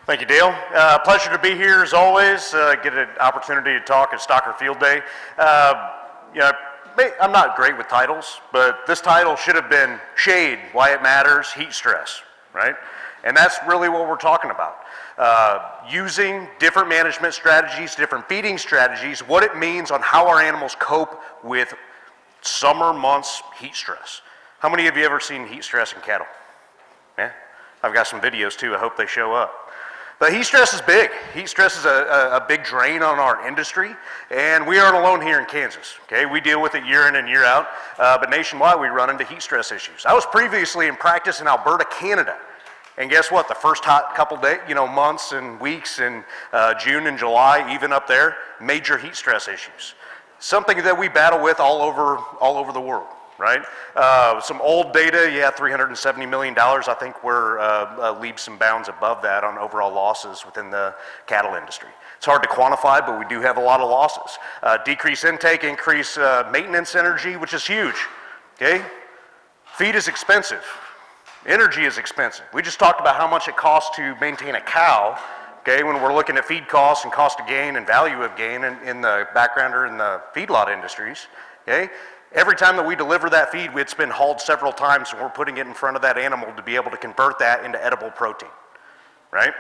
Thank you, Dale. Pleasure to be here as always. Get an opportunity to talk at Stocker Field Day. I'm not great with titles, but this title should have been Shade, Why It Matters, Heat Stress, right? And that's really what we're talking about. Using different management strategies, different feeding strategies, what it means on how our animals cope with summer months heat stress. How many of you ever seen heat stress in cattle? Yeah, I've got some videos too, I hope they show up. But heat stress is big. Heat stress is a big drain on our industry, and we aren't alone here in Kansas, okay? We deal with it year in and year out, but nationwide we run into heat stress issues. I was previously in practice in Alberta, Canada, and guess what? The first hot couple days, months and weeks in June and July, even up there, major heat stress issues. Something that we battle with all over the world. Right? Some old data, $370 million. I think we're leaps and bounds above that on overall losses within the cattle industry. It's hard to quantify, but we do have a lot of losses. Decrease intake, increase maintenance energy, which is huge. Okay? Feed is expensive. Energy is expensive. We just talked about how much it costs to maintain a cow. Okay, when we're looking at feed costs and cost of gain and value of gain in the background or in the feedlot industries. Okay? Every time that we deliver that feed, it's been hauled several times, and we're putting it in front of that animal to be able to convert that into edible protein, right?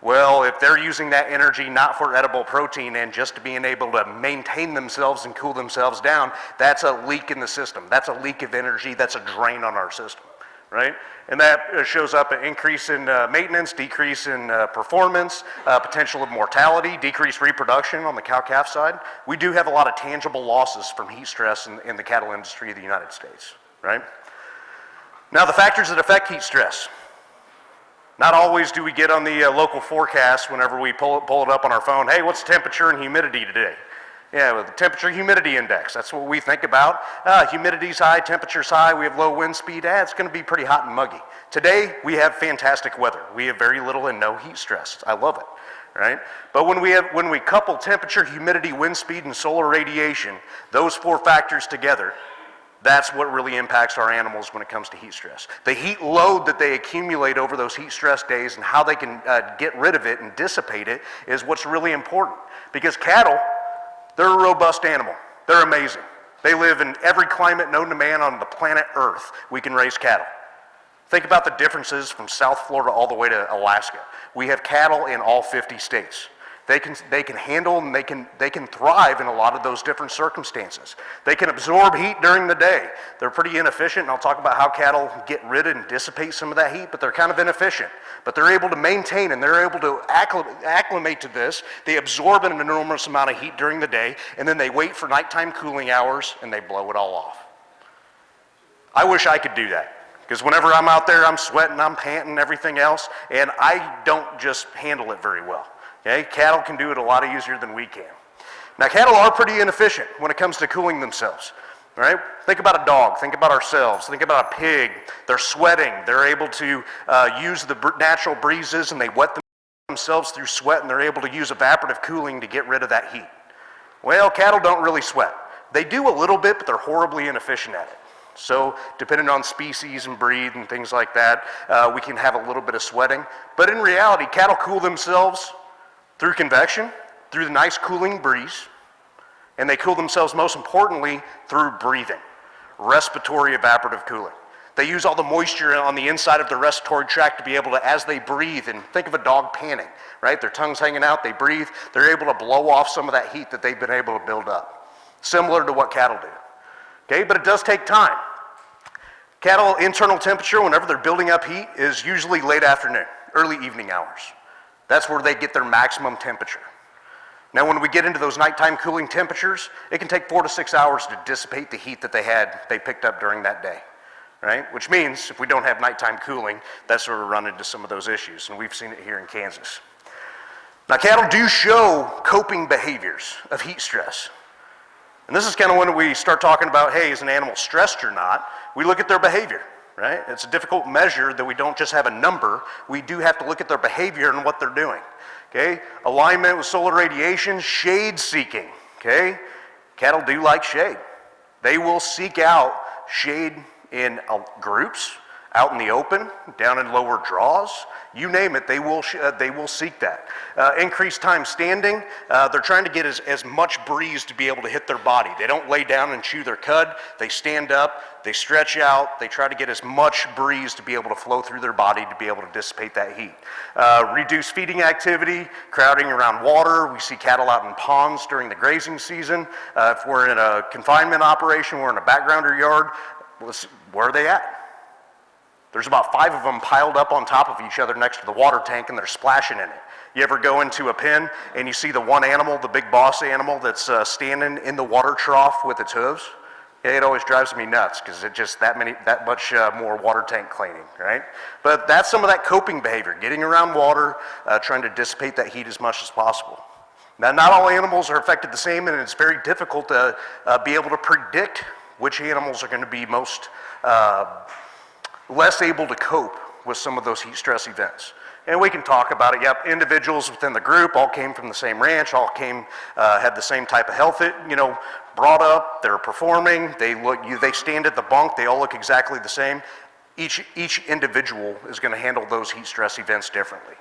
Well, if they're using that energy not for edible protein and just to being able to maintain themselves and cool themselves down, that's a leak in the system. That's a leak of energy. That's a drain on our system, right? And that shows up an increase in maintenance, decrease in performance, potential of mortality, decreased reproduction on the cow-calf side. We do have a lot of tangible losses from heat stress in the cattle industry of the United States, right? Now, the factors that affect heat stress. Not always do we get on the local forecast whenever we pull it up on our phone. Hey, what's the temperature and humidity today? Yeah, well, the temperature humidity index, that's what we think about. Humidity's high, temperature's high, we have low wind speed, it's gonna be pretty hot and muggy. Today, we have fantastic weather. We have very little and no heat stress. I love it, right? But when we couple temperature, humidity, wind speed, and solar radiation, those four factors together, that's what really impacts our animals when it comes to heat stress. The heat load that they accumulate over those heat stress days and how they can get rid of it and dissipate it is what's really important. Because cattle, they're a robust animal. They're amazing. They live in every climate known to man on the planet Earth. We can raise cattle. Think about the differences from South Florida all the way to Alaska. We have cattle in all 50 states. They can handle and they can thrive in a lot of those different circumstances. They can absorb heat during the day. They're pretty inefficient, and I'll talk about how cattle get rid of and dissipate some of that heat, but they're kind of inefficient. But they're able to maintain and they're able to acclimate to this. They absorb an enormous amount of heat during the day, and then they wait for nighttime cooling hours and they blow it all off. I wish I could do that. Because whenever I'm out there, I'm sweating, I'm panting, everything else, and I don't just handle it very well. Okay? Cattle can do it a lot easier than we can. Now, cattle are pretty inefficient when it comes to cooling themselves. Right? Think about a dog, think about ourselves, think about a pig. They're sweating, they're able to use the natural breezes and they wet themselves through sweat, and they're able to use evaporative cooling to get rid of that heat. Well, cattle don't really sweat. They do a little bit, but they're horribly inefficient at it. So depending on species and breed and things like that, we can have a little bit of sweating. But in reality, cattle cool themselves through convection, through the nice cooling breeze, and they cool themselves most importantly through breathing, respiratory evaporative cooling. They use all the moisture on the inside of the respiratory tract to be able to, as they breathe, and think of a dog panting, right? Their tongue's hanging out, they breathe, they're able to blow off some of that heat that they've been able to build up. Similar to what cattle do. Okay, but it does take time. Cattle internal temperature, whenever they're building up heat, is usually late afternoon, early evening hours. That's where they get their maximum temperature. Now, when we get into those nighttime cooling temperatures, it can take 4 to 6 hours to dissipate the heat that they picked up during that day, right? Which means if we don't have nighttime cooling, that's where we run into some of those issues, and we've seen it here in Kansas. Now, cattle do show coping behaviors of heat stress. And this is kind of when we start talking about, hey, is an animal stressed or not? We look at their behavior, right? It's a difficult measure that we don't just have a number. We do have to look at their behavior and what they're doing, okay? Alignment with solar radiation, shade seeking, okay? Cattle do like shade. They will seek out shade in groups, out in the open, down in lower draws, you name it, they will seek that. Increased time standing, they're trying to get as much breeze to be able to hit their body. They don't lay down and chew their cud, they stand up, they stretch out, they try to get as much breeze to be able to flow through their body to be able to dissipate that heat. Reduced feeding activity, crowding around water. We see cattle out in ponds during the grazing season. If we're in a confinement operation, we're in a backgrounder yard, where are they at? There's about 5 of them piled up on top of each other next to the water tank, and they're splashing in it. You ever go into a pen and you see the one animal, the big boss animal, that's standing in the water trough with its hooves? Yeah, it always drives me nuts because it just that much more water tank cleaning, right? But that's some of that coping behavior, getting around water, trying to dissipate that heat as much as possible. Now, not all animals are affected the same, and it's very difficult to be able to predict which animals are going to be most less able to cope with some of those heat stress events. And we can talk about it. Yep, individuals within the group all came from the same ranch, all had the same type of health, brought up, they're performing, they stand at the bunk, they all look exactly the same. Each individual is going to handle those heat stress events differently.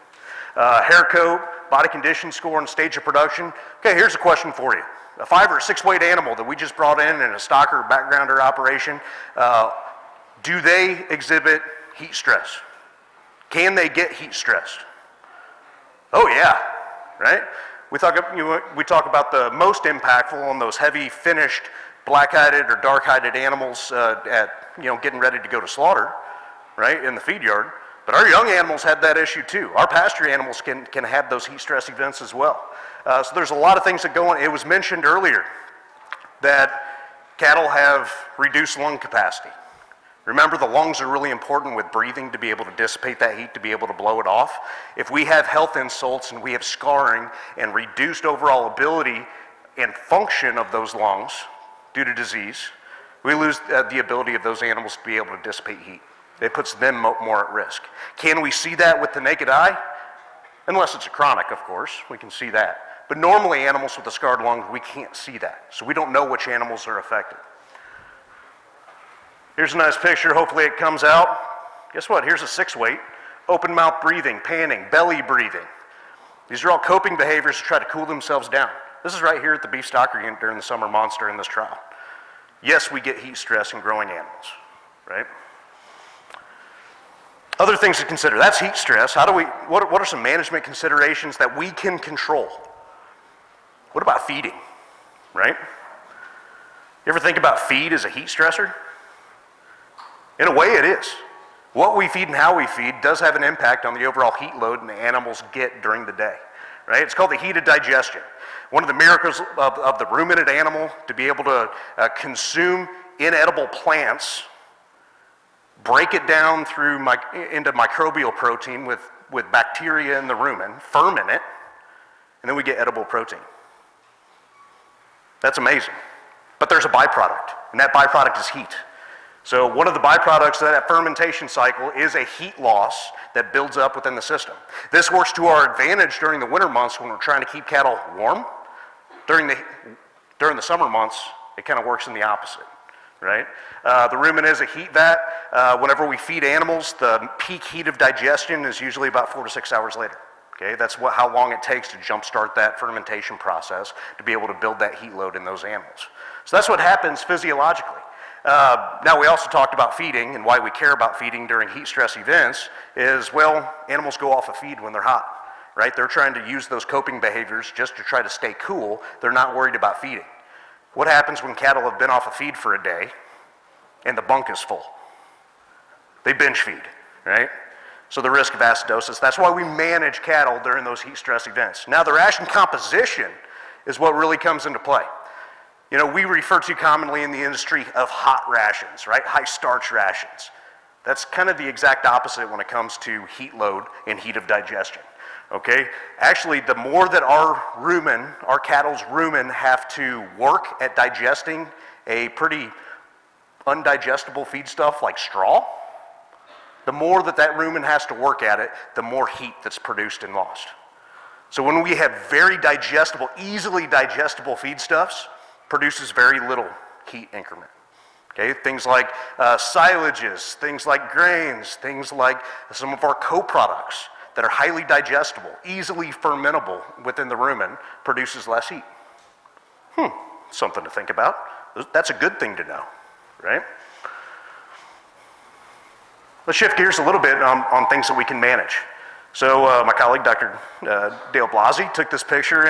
Hair coat, body condition score, and stage of production. Okay, here's a question for you. A 5 or 6 weight animal that we just brought in a stocker backgrounder operation, do they exhibit heat stress? Can they get heat stressed? Oh yeah, right? We talk about the most impactful on those heavy finished black-hided or dark-hided animals getting ready to go to slaughter, right, in the feed yard. But our young animals had that issue too. Our pasture animals can have those heat stress events as well. So there's a lot of things that go on. It was mentioned earlier that cattle have reduced lung capacity. Remember, the lungs are really important with breathing to be able to dissipate that heat, to be able to blow it off. If we have health insults and we have scarring and reduced overall ability and function of those lungs due to disease, we lose the ability of those animals to be able to dissipate heat. It puts them more at risk. Can we see that with the naked eye? Unless it's a chronic, of course, we can see that. But normally animals with a scarred lung, we can't see that. So we don't know which animals are affected. Here's a nice picture, hopefully it comes out. Guess what, here's a 6 weight. Open mouth breathing, panning, belly breathing. These are all coping behaviors to try to cool themselves down. This is right here at the beef stocker unit during the summer months during this trial. Yes, we get heat stress in growing animals, right? Other things to consider, that's heat stress. What are some management considerations that we can control? What about feeding, right? You ever think about feed as a heat stressor? In a way, it is. What we feed and how we feed does have an impact on the overall heat load the animals get during the day, right? It's called the heat of digestion. One of the miracles of the ruminant animal to be able to consume inedible plants, break it down into microbial protein with bacteria in the rumen, ferment it, and then we get edible protein. That's amazing. But there's a byproduct, and that byproduct is heat. So one of the byproducts of that fermentation cycle is a heat loss that builds up within the system. This works to our advantage during the winter months when we're trying to keep cattle warm. During the summer months, it kind of works in the opposite, right? The rumen is a heat vat. Whenever we feed animals, the peak heat of digestion is usually about 4 to 6 hours later. Okay, that's how long it takes to jumpstart that fermentation process to be able to build that heat load in those animals. So that's what happens physiologically. Now, we also talked about feeding, and why we care about feeding during heat stress events is, well, animals go off a feed when they're hot, right? They're trying to use those coping behaviors just to try to stay cool. They're not worried about feeding. What happens when cattle have been off a feed for a day and the bunk is full? They binge feed, right? So the risk of acidosis, that's why we manage cattle during those heat stress events. Now, the ration composition is what really comes into play. We refer to commonly in the industry of hot rations, right? High starch rations. That's kind of the exact opposite when it comes to heat load and heat of digestion, okay? Actually, the more that our cattle's rumen have to work at digesting a pretty undigestible feedstuff like straw, the more that rumen has to work at it, the more heat that's produced and lost. So when we have very digestible, easily digestible feedstuffs, produces very little heat increment. Okay, things like silages, things like grains, things like some of our co-products that are highly digestible, easily fermentable within the rumen, produces less heat. Something to think about. That's a good thing to know, right? Let's shift gears a little bit on things that we can manage. So my colleague, Dr. Dale Blasi, took this picture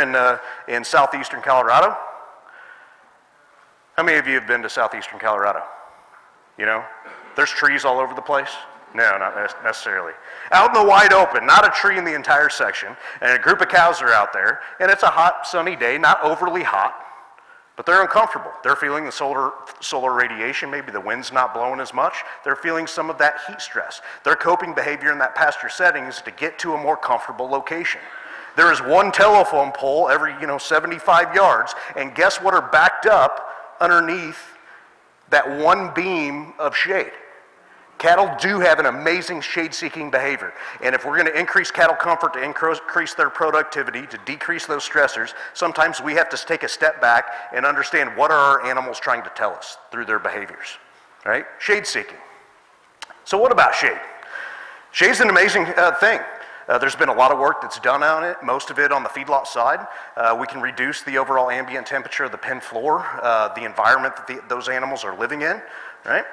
in southeastern Colorado. How many of you have been to southeastern Colorado? You know, there's trees all over the place. No, not necessarily. Out in the wide open, not a tree in the entire section, and a group of cows are out there, and it's a hot, sunny day, not overly hot, but they're uncomfortable. They're feeling the solar radiation, maybe the wind's not blowing as much. They're feeling some of that heat stress. Their coping behavior in that pasture setting is to get to a more comfortable location. There is one telephone pole every 75 yards, and guess what are backed up underneath that one beam of shade? Cattle do have an amazing shade-seeking behavior, and if we're going to increase cattle comfort, to increase their productivity, to decrease those stressors, sometimes we have to take a step back and understand what are our animals trying to tell us through their behaviors, right? Shade-seeking. So what about shade? Shade's an amazing thing. There's been a lot of work that's done on it, most of it on the feedlot side. We can reduce the overall ambient temperature of the pen floor, the environment that those animals are living in, right?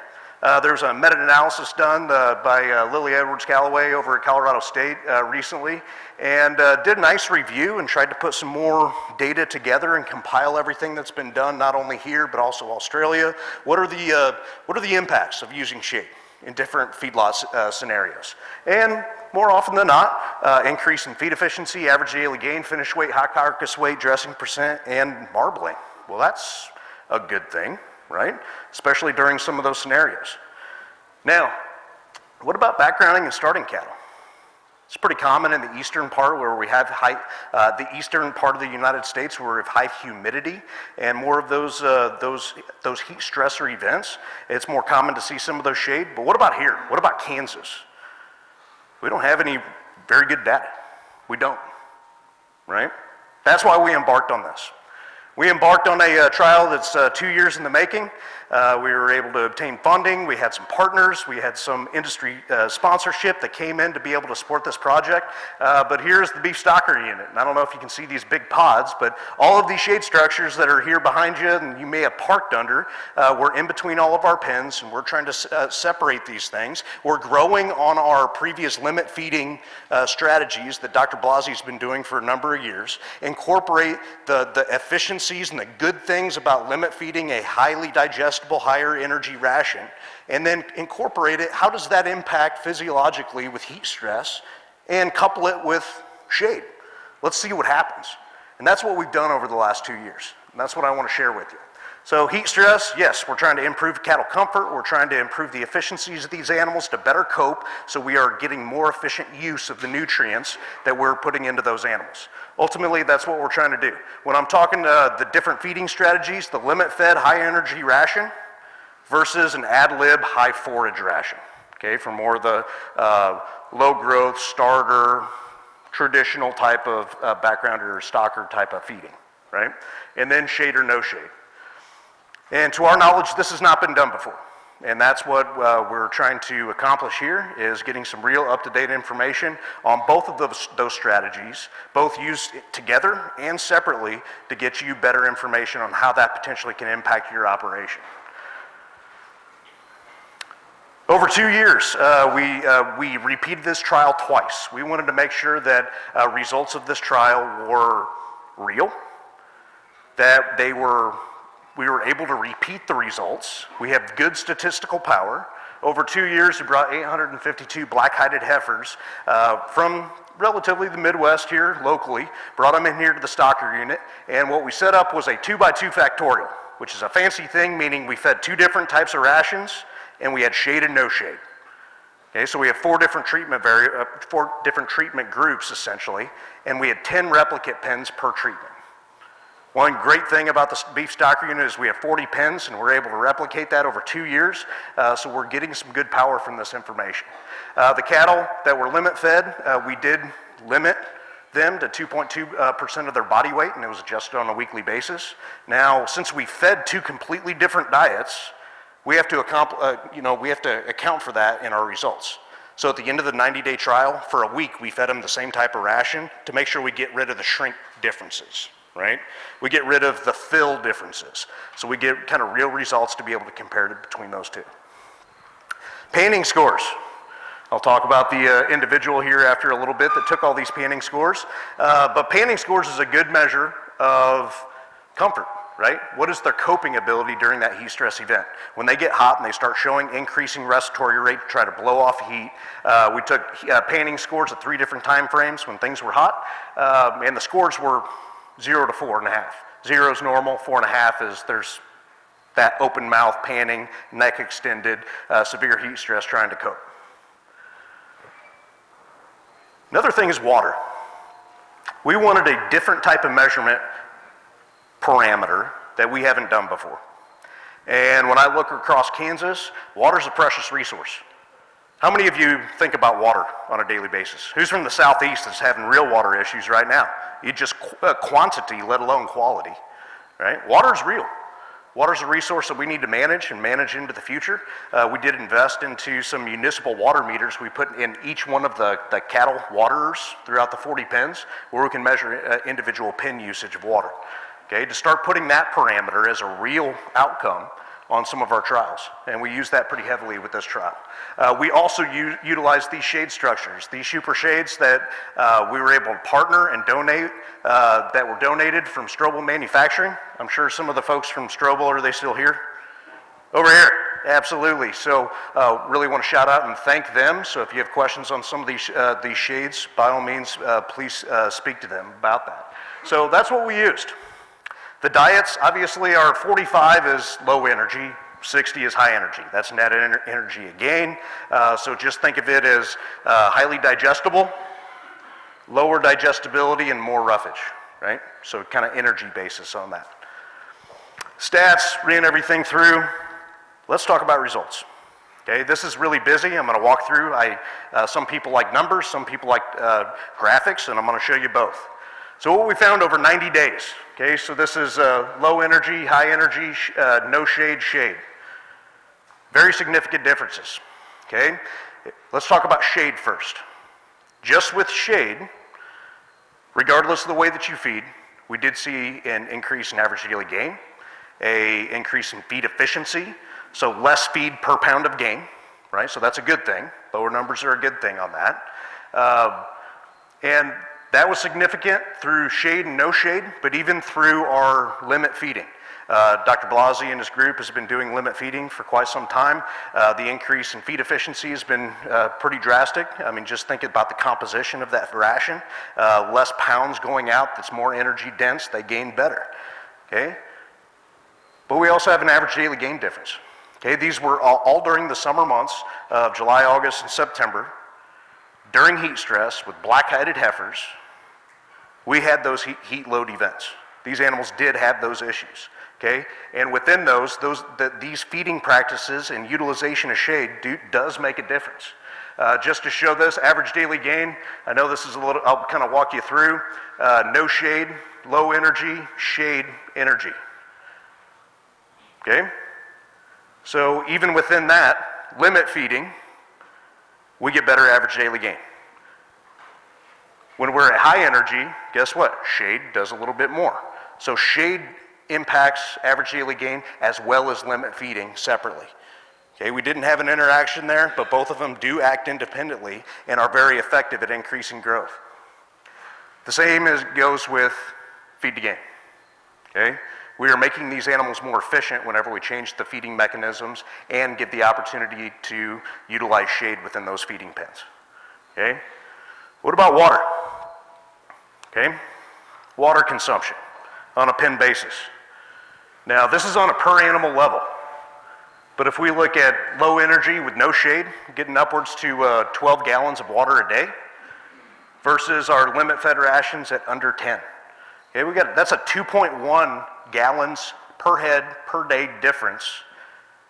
There's a meta-analysis done by Lily Edwards Callaway over at Colorado State recently, and did a nice review and tried to put some more data together and compile everything that's been done, not only here but also Australia. What are the impacts of using shade in different feedlot scenarios? And more often than not, increase in feed efficiency, average daily gain, finish weight, hot carcass weight, dressing percent, and marbling. Well, that's a good thing, right? Especially during some of those scenarios. Now, what about backgrounding and starting cattle? It's pretty common in the eastern part where we have the eastern part of the United States where we have high humidity and more of those heat stressor events. It's more common to see some of those shade. But what about here? What about Kansas? We don't have any very good data. We don't, right? That's why we embarked on this. We embarked on a trial that's 2 years in the making. We were able to obtain funding. We had some partners. We had some industry sponsorship that came in to be able to support this project. But here's the beef stocker unit. And I don't know if you can see these big pods, but all of these shade structures that are here behind you and you may have parked under, we're in between all of our pens, and we're trying to separate these things. We're growing on our previous limit feeding strategies that Dr. Blasi's been doing for a number of years, incorporate the efficiencies and the good things about limit feeding a highly digestible, higher energy ration, and then incorporate it. How does that impact physiologically with heat stress, and couple it with shade? Let's see what happens. And that's what we've done over the last 2 years. And that's what I want to share with you. So heat stress, yes, we're trying to improve cattle comfort. We're trying to improve the efficiencies of these animals to better cope, so we are getting more efficient use of the nutrients that we're putting into those animals. Ultimately, that's what we're trying to do. When I'm talking the different feeding strategies, the limit-fed high-energy ration versus an ad-lib high-forage ration, okay, for more of the low-growth, starter, traditional type of backgrounder or stocker type of feeding, right? And then shade or no shade. And to our knowledge, this has not been done before. And that's what we're trying to accomplish here, is getting some real up-to-date information on both of those strategies, both used together and separately, to get you better information on how that potentially can impact your operation. Over 2 years, we repeated this trial twice. We wanted to make sure that results of this trial were real, that we were able to repeat the results. We have good statistical power. Over 2 years, we brought 852 black-hided heifers from relatively the Midwest here locally, brought them in here to the stocker unit, and what we set up was a 2x2 factorial, which is a fancy thing, meaning we fed 2 different types of rations, and we had shade and no shade. Okay, so we have 4 different treatment groups, essentially, and we had 10 replicate pens per treatment. One great thing about the beef stocker unit is we have 40 pens, and we're able to replicate that over 2 years, so we're getting some good power from this information. The cattle that were limit fed, we did limit them to 2.2% of their body weight, and it was adjusted on a weekly basis. Now, since we fed 2 completely different diets, we have to account for that in our results. So at the end of the 90-day trial, for a week, we fed them the same type of ration to make sure we get rid of the shrink differences, right? We get rid of the fill differences. So we get kind of real results to be able to compare it between those two. Panning scores. I'll talk about the individual here after a little bit that took all these panning scores. But panning scores is a good measure of comfort, right? What is their coping ability during that heat stress event? When they get hot and they start showing increasing respiratory rate to try to blow off heat, we took panning scores at 3 different time frames when things were hot, and the scores were 0 to 4.5. 0 is normal, 4.5 is there's that open mouth, panning, neck extended, severe heat stress trying to cope. Another thing is water. We wanted a different type of measurement parameter that we haven't done before. And when I look across Kansas, water's a precious resource. How many of you think about water on a daily basis? Who's from the southeast that's having real water issues right now? You just quantity, let alone quality, right? Water's real. Water's a resource that we need to manage and manage into the future. We did invest into some municipal water meters we put in each one of the cattle waterers throughout the 40 pens where we can measure individual pen usage of water. Okay, to start putting that parameter as a real outcome on some of our trials, and we use that pretty heavily with this trial. We also utilize these shade structures, these super shades that we were able to partner and donate, that were donated from Strobel Manufacturing. I'm sure some of the folks from Strobel, are they still here? Over here, absolutely. So really want to shout out and thank them. So if you have questions on some of these shades, by all means, please speak to them about that. So that's what we used. The diets, obviously, our 45 is low energy, 60 is high energy. That's net energy again. So just think of it as highly digestible, lower digestibility, and more roughage, right? So kind of energy basis on that. Stats, ran everything through. Let's talk about results. Okay, this is really busy. I'm going to walk through. Some people like numbers, some people like graphics, and I'm going to show you both. So what we found over 90 days, okay, so this is low energy, high energy, no shade, shade. Very significant differences, okay? Let's talk about shade first. Just with shade, regardless of the way that you feed, we did see an increase in average daily gain, an increase in feed efficiency, so less feed per pound of gain, right? So that's a good thing. Lower numbers are a good thing on that. And that was significant through shade and no shade, but even through our limit feeding. Dr. Blasi and his group has been doing limit feeding for quite some time. The increase in feed efficiency has been pretty drastic. I mean, just think about the composition of that ration. Less pounds going out, that's more energy dense, they gain better, okay? But we also have an average daily gain difference. Okay, these were all during the summer months of July, August, and September. During heat stress with black-hided heifers, we had those heat load events. These animals did have those issues, okay? And within these feeding practices and utilization of shade does make a difference. Just to show this, average daily gain, I know this is a little, I'll kind of walk you through. No shade, low energy, shade, energy, okay? So even within that, limit feeding, we get better average daily gain. When we're at high energy, guess what? Shade does a little bit more. So shade impacts average daily gain as well as limit feeding separately. Okay, we didn't have an interaction there, but both of them do act independently and are very effective at increasing growth. The same goes with feed to gain. Okay? We are making these animals more efficient whenever we change the feeding mechanisms and give the opportunity to utilize shade within those feeding pens. Okay? What about water? Okay? Water consumption on a pen basis. Now, this is on a per animal level. But if we look at low energy with no shade, getting upwards to 12 gallons of water a day versus our limit fed rations at under 10. Okay, that's a 2.1 gallons per head per day difference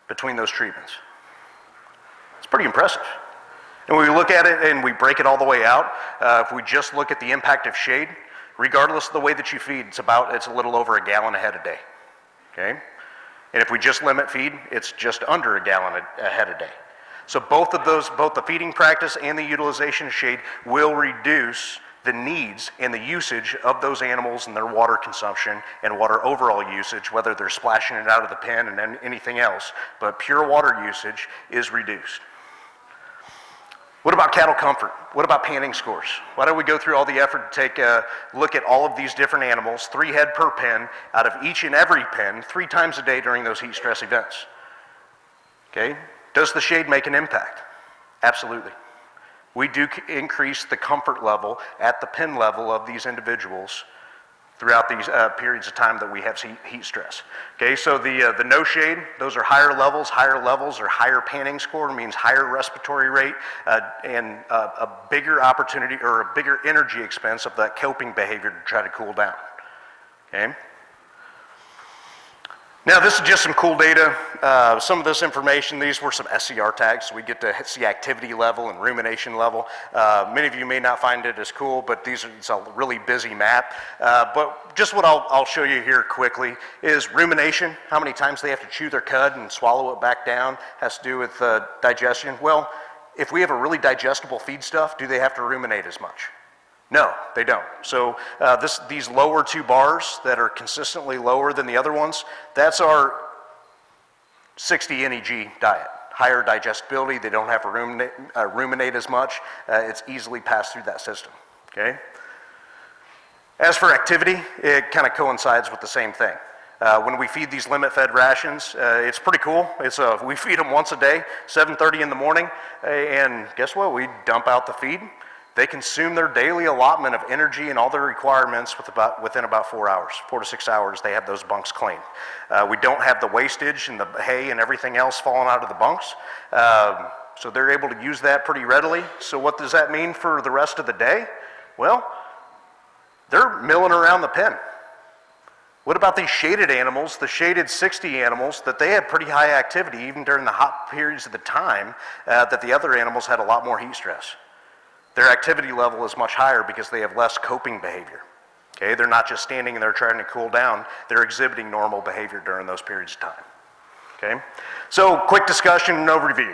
between those treatments. It's pretty impressive. And when we look at it and we break it all the way out, if we just look at the impact of shade, regardless of the way that you feed, it's a little over a gallon a head a day, okay? And if we just limit feed, it's just under a gallon a head a day. So both of those, both the feeding practice and the utilization of shade will reduce the needs and the usage of those animals and their water consumption and water overall usage, whether they're splashing it out of the pen and then anything else, but pure water usage is reduced. What about cattle comfort? What about panning scores? Why don't we go through all the effort to take a look at all of these different animals, 3 head per pen, out of each and every pen, 3 times a day during those heat stress events? Okay, does the shade make an impact? Absolutely. We do increase the comfort level at the pen level of these individuals throughout these periods of time that we have heat stress. Okay, so the no shade, those are higher levels or higher panning score means higher respiratory rate and a bigger opportunity or a bigger energy expense of that coping behavior to try to cool down. Okay. Now this is just some cool data. Some of this information, these were some SCR tags, so we get to see activity level and rumination level. Many of you may not find it as cool, but it's a really busy map. But just what I'll show you here quickly is rumination, how many times they have to chew their cud and swallow it back down, has to do with digestion. Well, if we have a really digestible feedstuff, do they have to ruminate as much? No, they don't. So these lower 2 bars that are consistently lower than the other ones, that's our 60 NEG diet. Higher digestibility, they don't have to ruminate as much. It's easily passed through that system, okay? As for activity, it kind of coincides with the same thing. When we feed these limit-fed rations, it's pretty cool. We feed them once a day, 7:30 in the morning, and guess what? We dump out the feed. They consume their daily allotment of energy and all their requirements within about 4 hours, 4 to 6 hours, they have those bunks clean. We don't have the wastage and the hay and everything else falling out of the bunks, so they're able to use that pretty readily. So what does that mean for the rest of the day? Well, they're milling around the pen. What about these shaded animals, the shaded 60 animals, that they have pretty high activity even during the hot periods of the time that the other animals had a lot more heat stress. Their activity level is much higher because they have less coping behavior. Okay, they're not just standing there trying to cool down, they're exhibiting normal behavior during those periods of time. Okay, so quick discussion and overview.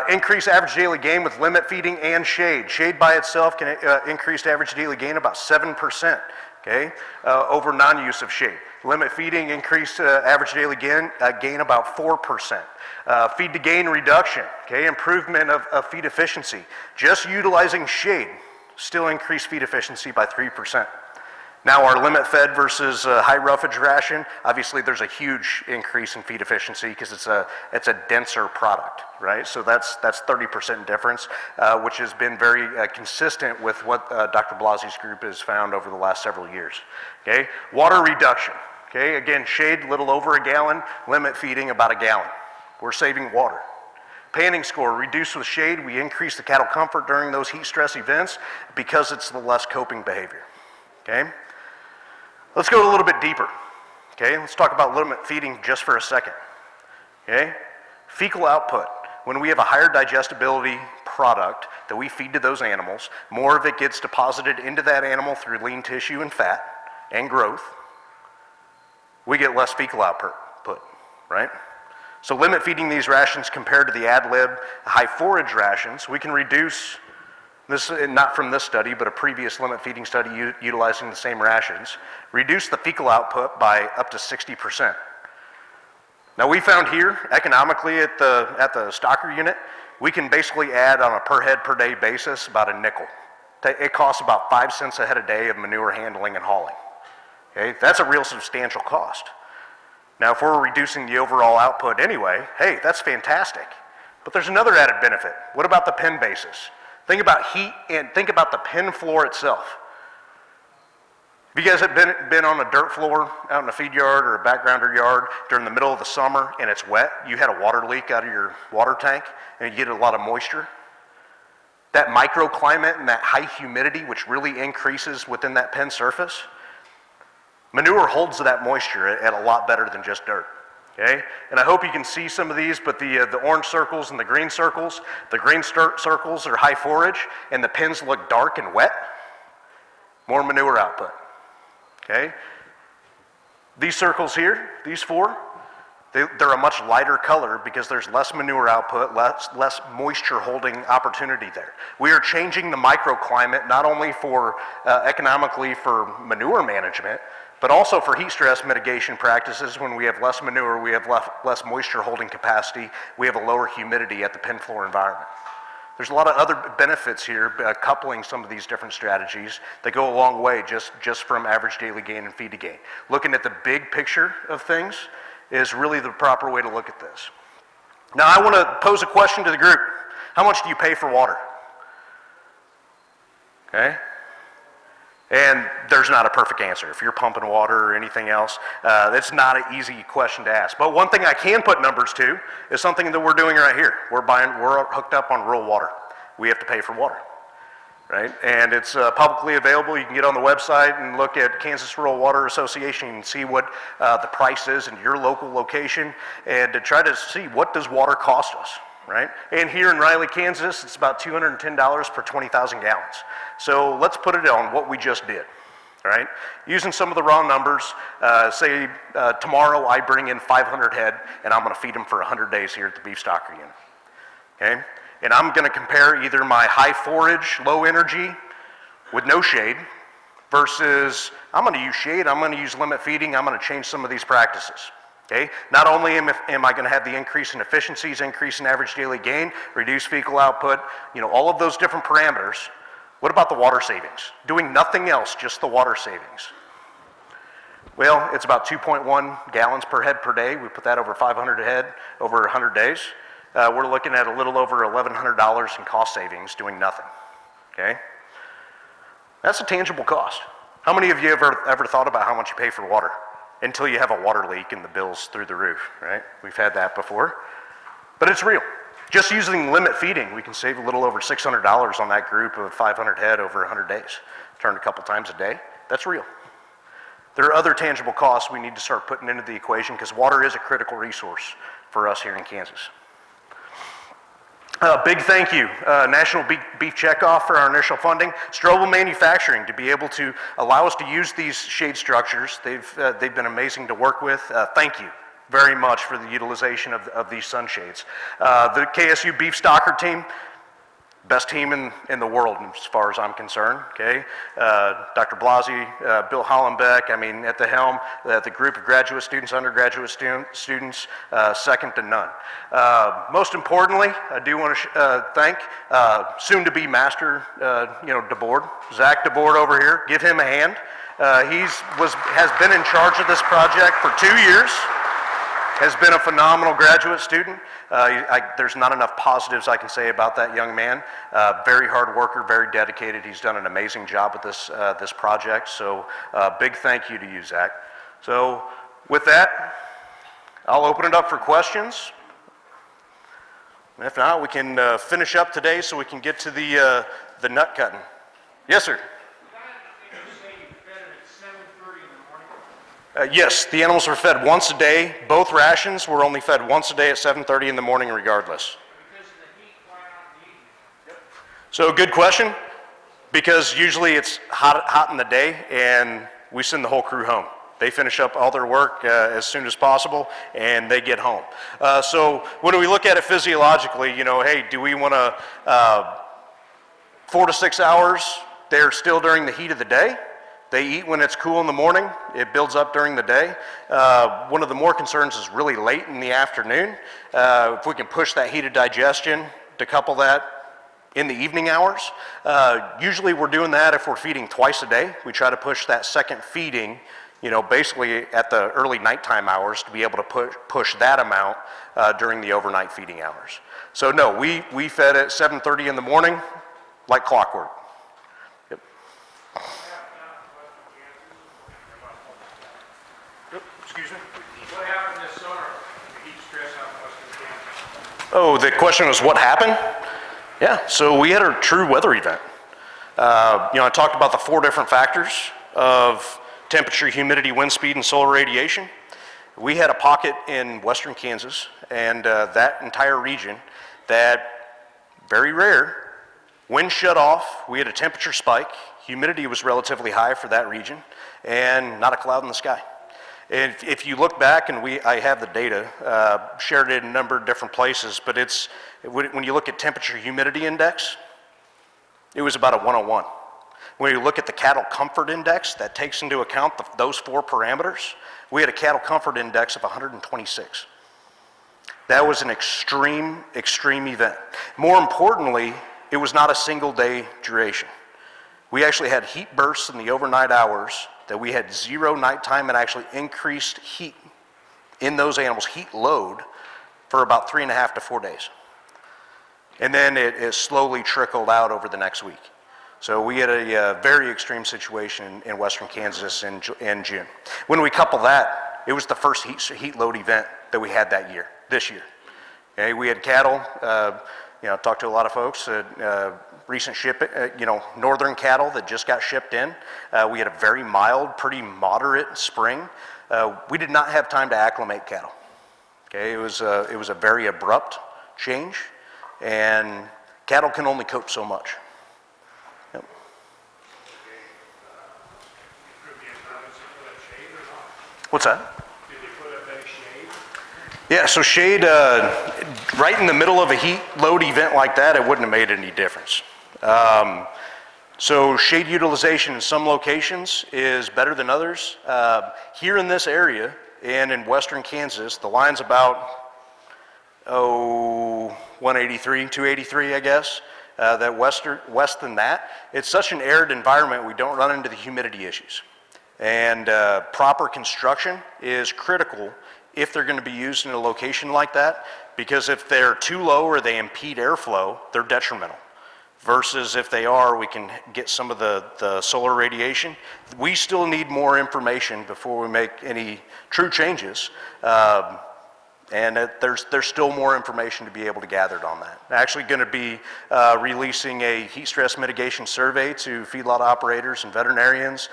Increase average daily gain with limit feeding and shade. Shade by itself can increase average daily gain about 7%. Okay, over non-use of shade. Limit feeding increase average daily gain about 4%. Feed to gain reduction, okay, improvement of feed efficiency. Just utilizing shade still increase feed efficiency by 3%. Now our limit fed versus high roughage ration, obviously there's a huge increase in feed efficiency because it's a denser product, right? So that's 30% difference, which has been very consistent with what Dr. Blasi's group has found over the last several years. Okay, water reduction. Okay, again, shade a little over a gallon, limit feeding about a gallon. We're saving water. Panning score, reduced with shade, we increase the cattle comfort during those heat stress events because it's the less coping behavior. Okay. Let's go a little bit deeper. Okay, let's talk about limit feeding just for a second. Okay, fecal output. When we have a higher digestibility product that we feed to those animals, more of it gets deposited into that animal through lean tissue and fat and growth. We get less fecal output, right? So limit feeding these rations compared to the ad lib high forage rations, we can reduce. This is not from this study, but a previous limit feeding study utilizing the same rations, reduce the fecal output by up to 60%. Now we found here, economically at the stocker unit, we can basically add on a per head per day basis about a nickel. It costs about 5 cents a head a day of manure handling and hauling. Okay, that's a real substantial cost. Now if we're reducing the overall output anyway, hey, that's fantastic. But there's another added benefit. What about the pen basis? Think about heat and think about the pen floor itself. If you guys have been on a dirt floor out in a feed yard or a backgrounder yard during the middle of the summer and it's wet, you had a water leak out of your water tank and you get a lot of moisture. That microclimate and that high humidity, which really increases within that pen surface, manure holds that moisture at a lot better than just dirt. Okay, and I hope you can see some of these, but the orange circles and the green circles are high forage, and the pens look dark and wet, more manure output. Okay, these circles here, these four, They're a much lighter color because there's less manure output, less moisture holding opportunity there. We are changing the microclimate not only for economically for manure management, but also for heat stress mitigation practices. When we have less manure, we have less moisture holding capacity, we have a lower humidity at the pen floor environment. There's a lot of other benefits here, coupling some of these different strategies that go a long way just from average daily gain and feed to gain. Looking at the big picture of things is really the proper way to look at this. Now I want to pose a question to the group. How much do you pay for water? Okay? And there's not a perfect answer. If you're pumping water or anything else, that's not an easy question to ask. But one thing I can put numbers to is something that we're doing right here. We're hooked up on rural water. We have to pay for water, right? And it's publicly available. You can get on the website and look at Kansas Rural Water Association and see what the price is in your local location and to try to see what does water cost us, right? And here in Riley, Kansas, it's about $210 per 20,000 gallons. So let's put it on what we just did, right? Using some of the raw numbers, say tomorrow I bring in 500 head and I'm gonna feed them for 100 days here at the beef stocker unit, okay? And I'm gonna compare either my high forage, low energy with no shade versus I'm gonna use shade, I'm gonna use limit feeding, I'm gonna change some of these practices. Okay? Not only am I going to have the increase in efficiencies, increase in average daily gain, reduce fecal output, all of those different parameters, what about the water savings? Doing nothing else, just the water savings. Well, it's about 2.1 gallons per head per day. We put that over 500 head over 100 days. We're looking at a little over $1,100 in cost savings doing nothing. Okay? That's a tangible cost. How many of you ever thought about how much you pay for water? Until you have a water leak and the bill's through the roof, right? We've had that before, but it's real. Just using limit feeding, we can save a little over $600 on that group of 500 head over 100 days. Turned a couple times a day, that's real. There are other tangible costs we need to start putting into the equation because water is a critical resource for us here in Kansas. Big thank you, National Beef Checkoff for our initial funding. Strobel Manufacturing to be able to allow us to use these shade structures. They've been amazing to work with. Thank you very much for the utilization of these sunshades. The KSU Beef Stocker team, best team in the world as far as I'm concerned, okay? Dr. Blasi, Bill Hollenbeck, at the helm, the group of graduate students, undergraduate students, second to none. Most importantly, I do want to thank soon-to-be master, DeBoard, Zach DeBoard over here. Give him a hand. Has been in charge of this project for 2 years. Has been a phenomenal graduate student. There's not enough positives I can say about that young man. Very hard worker, very dedicated. He's done an amazing job with this project. So big thank you to you, Zach. So with that, I'll open it up for questions. If not, we can finish up today so we can get to the nut cutting. Yes, sir. Yes, the animals are fed once a day. Both rations were only fed once a day at 7:30 in the morning regardless. Because of the heat, why not the evening? So good question, because usually it's hot in the day and we send the whole crew home. They finish up all their work as soon as possible and they get home. So when we look at it physiologically, hey, do we want to 4 to 6 hours, they're still during the heat of the day? They eat when it's cool in the morning. It builds up during the day. One of the more concerns is really late in the afternoon. If we can push that heated digestion to couple that in the evening hours. Usually we're doing that if we're feeding twice a day. We try to push that second feeding, basically at the early nighttime hours to be able to push that amount during the overnight feeding hours. So no, we fed at 7:30 in the morning like clockwork. Excuse me? What happened this summer? The heat stress out in Western Kansas. Oh, the question was what happened? Yeah, so we had a true weather event. I talked about the 4 different factors of temperature, humidity, wind speed, and solar radiation. We had a pocket in Western Kansas and that entire region that, very rare, wind shut off, we had a temperature spike, humidity was relatively high for that region, and not a cloud in the sky. And if you look back, and I have the data, shared it in a number of different places, but when you look at temperature humidity index, it was about a 101. When you look at the cattle comfort index, that takes into account those 4 parameters, we had a cattle comfort index of 126. That was an extreme event. More importantly, it was not a single day duration. We actually had heat bursts in the overnight hours that we had 0 nighttime and actually increased heat in those animals, heat load, for about 3.5 to 4 days. And then it slowly trickled out over the next week. So we had a very extreme situation in western Kansas in June. When we couple that, it was the first heat load event that we had this year. Okay, we had cattle, talked to a lot of folks, recent northern cattle that just got shipped in. We had a very mild, pretty moderate spring. We did not have time to acclimate cattle. Okay, it was a very abrupt change, and cattle can only cope so much. Yep. What's that? Did they put up any shade? Yeah, so shade, right in the middle of a heat load event like that, it wouldn't have made any difference. So shade utilization in some locations is better than others. Here in this area and in western Kansas, the line's about, 183, 283, I guess. West than that, it's such an arid environment, we don't run into the humidity issues. And proper construction is critical if they're going to be used in a location like that, because if they're too low or they impede airflow, they're detrimental. Versus if they are, we can get some of the solar radiation. We still need more information before we make any true changes. There's still more information to be able to gather on that. Actually going to be releasing a heat stress mitigation survey to feedlot operators and veterinarians,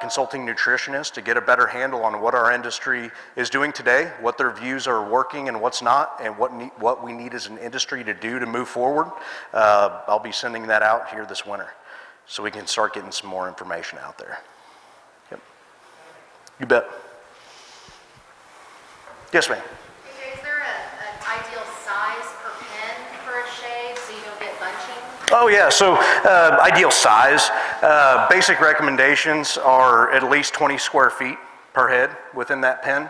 consulting nutritionists to get a better handle on what our industry is doing today, what their views are working and what's not, and what we need as an industry to do to move forward. I'll be sending that out here this winter so we can start getting some more information out there. Yep. You bet. Yes, ma'am. Ideal size per pen for a shade so you don't get bunching? Oh yeah, so ideal size. Basic recommendations are at least 20 square feet per head within that pen.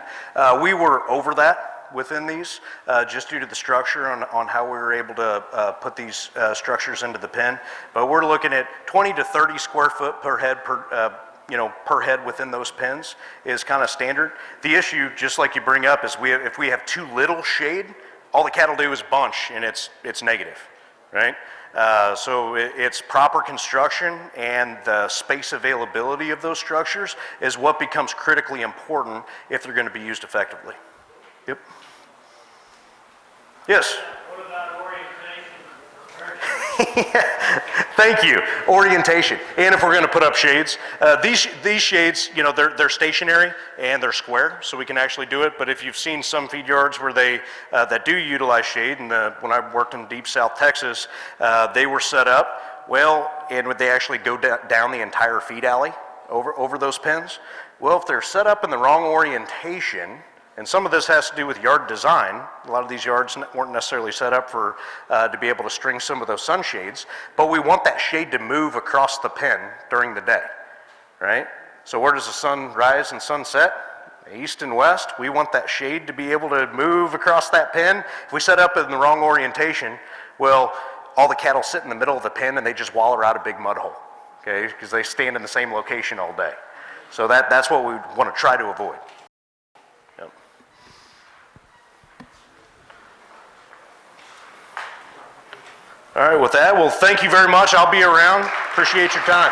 We were over that within these just due to the structure on how we were able to put these structures into the pen. But we're looking at 20 to 30 square foot per head per head within those pens is kind of standard. The issue, just like you bring up, is if we have too little shade, all the cattle do is bunch, and it's negative, right? So it's proper construction and the space availability of those structures is what becomes critically important if they're going to be used effectively. Yep. Yes? What about orientation? Thank you. Orientation. And if we're going to put up shades, these shades, they're stationary and they're square, so we can actually do it. But if you've seen some feed yards where they that do utilize shade, and when I worked in deep South Texas, they were set up well, and would they actually go down the entire feed alley over those pens? Well, if they're set up in the wrong orientation, and some of this has to do with yard design. A lot of these yards weren't necessarily set up for to be able to string some of those sunshades, but we want that shade to move across the pen during the day, right? So where does the sun rise and sun set? East and west. We want that shade to be able to move across that pen. If we set up in the wrong orientation, well, all the cattle sit in the middle of the pen and they just waller out a big mud hole, okay? Because they stand in the same location all day. So that's what we want to try to avoid. All right, with that, well, thank you very much. I'll be around. Appreciate your time.